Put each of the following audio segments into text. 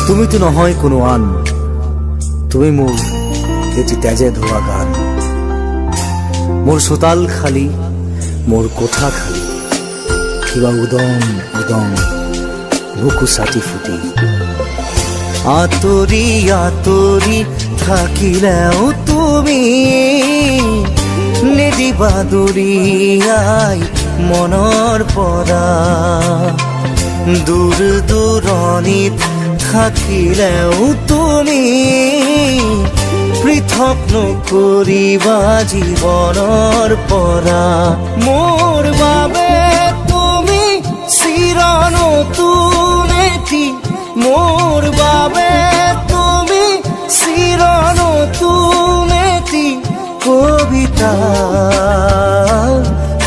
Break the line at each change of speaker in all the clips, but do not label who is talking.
তুমি তো নহয় কোনো আন, তুমি মোৰ এটি তেজে ধোৱা গান। মোৰ চোতাল খালী, মোৰ কোঠা খালী, কিবা উদং উদং বুকু চাটি ফুটি। আঁতৰি আঁতৰি থাকিলেও তুমি নিদিবা দূৰিয়াই মনৰ পৰা। দূৰ দূৰণিত থাকিলেও তুমি পৃথক নকৰিবা জীৱনৰ পৰা। মোৰ বাবে তুমি চিৰ নতুন এটি, মোৰ বাবে তুমি চিৰ নতুন এটি কবিতা,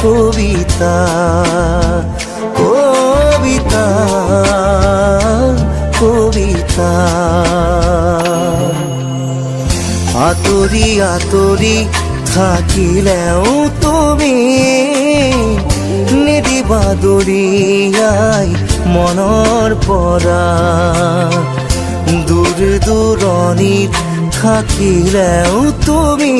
কবিতা, কবিতা, কবিতা। আঁতৰি আঁতৰি থাকিলেও তুমি নিদিবা দূৰিয়াই মনৰ পৰা। দূৰ দূৰণিত থাকিলেও তুমি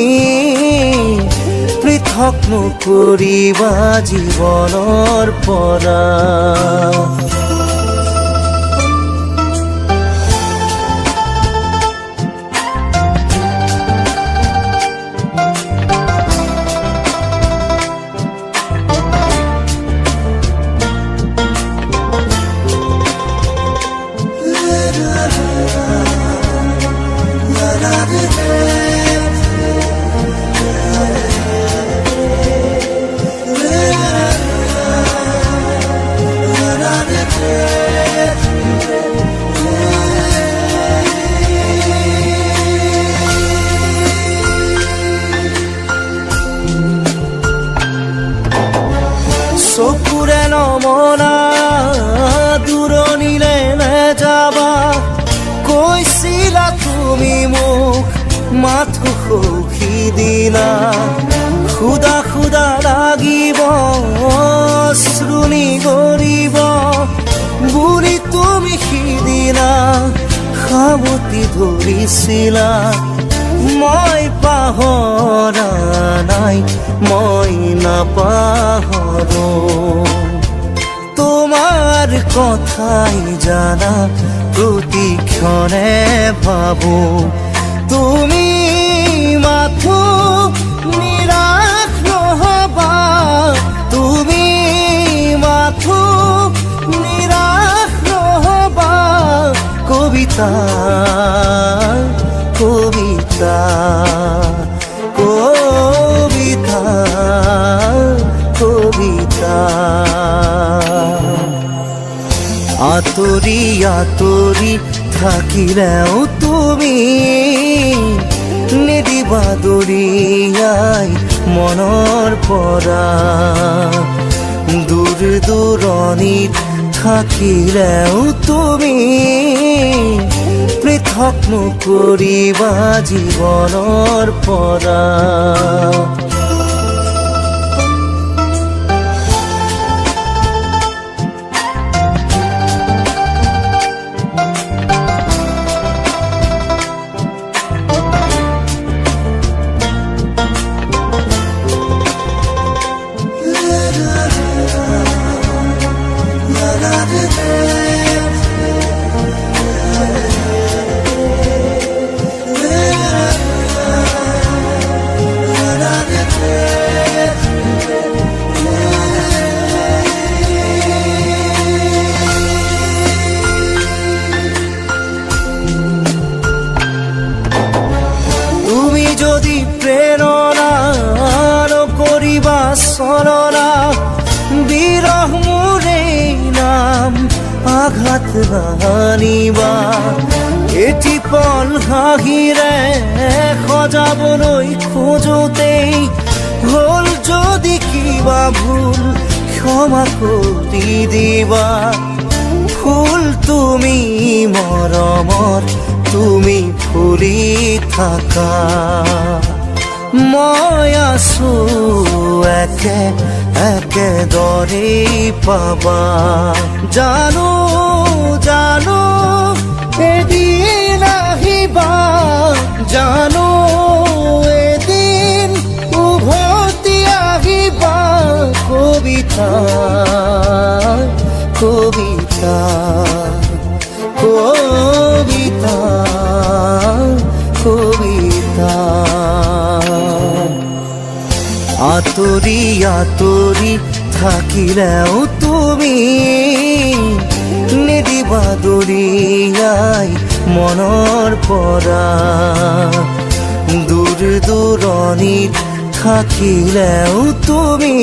পৃথক নকৰিবা জীৱনৰ পৰা। চকুৰে নমনা দূৰণিলে নেযাবা, কৈছিলা তুমি মোক মাথো সখী দিলা। খুদা খুদা লাগিব শ্ৰুণি গৰিব বুলি তুমি সিদিনা সাৱটি ধৰিছিলা। মই পাহৰা নাই, মই নাপাহৰো তোমাৰ কথাই জানা প্ৰতিক্ষণে ভাবো। তুমি মাথো নিৰাশ নহবা, তুমি মাথো নিৰাশ নহবা। কবিতা, কবিতা, কবিতা, কবিতা। আঁতৰি আঁতৰি থাকিলেও তুমি নিদিবা দূৰিয়াই মনৰ পৰা। দূৰ দূৰণিত থাকিলেও তুমি পৃথক নকৰিবা জীৱনৰ পৰা। আঘাত নাহানিবা এটি পল হাঁহিৰে সজাবলৈ খোজোতেই হ'ল যদি কিবা ভুল ক্ষমা কৰি দিবা ফুল তুমি মৰমত তুমি ফুলি থাকা মই আছো একে একেদৰেই পাবা জানো জানো এদিন আহিবা জানো এদিন উভতি আহিবা কবিতা কবিতা কবিতা কবিতা আঁতৰি আঁতৰি থাকিলেও তুমি নিদিবা দৰিয়াই মনৰ পৰা দূৰ দূৰণিত থাকিলেও তুমি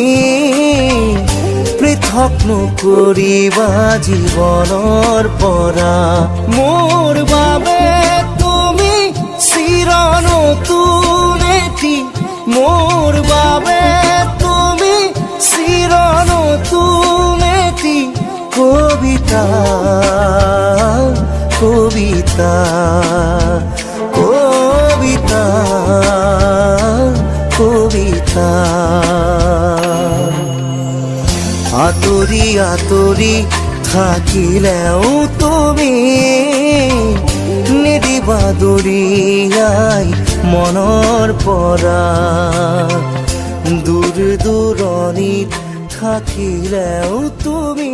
পৃথক নকৰিবা জীৱনৰ পৰা মোৰ বাবে তুমি চিৰ নতুন এটি মোৰ বাবে তুমি চিৰ নতুন এটি কবিতা কবিতা কবিতা কবিতা আঁতৰি আঁতৰি থাকিলেও তুমি নিদিবা দৰিয়াই মনৰ পৰা দূৰ দূৰণিত থাকিলেও তুমি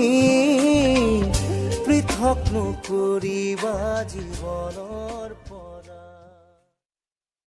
পৃথক নকৰিবা জীৱনৰ পৰা।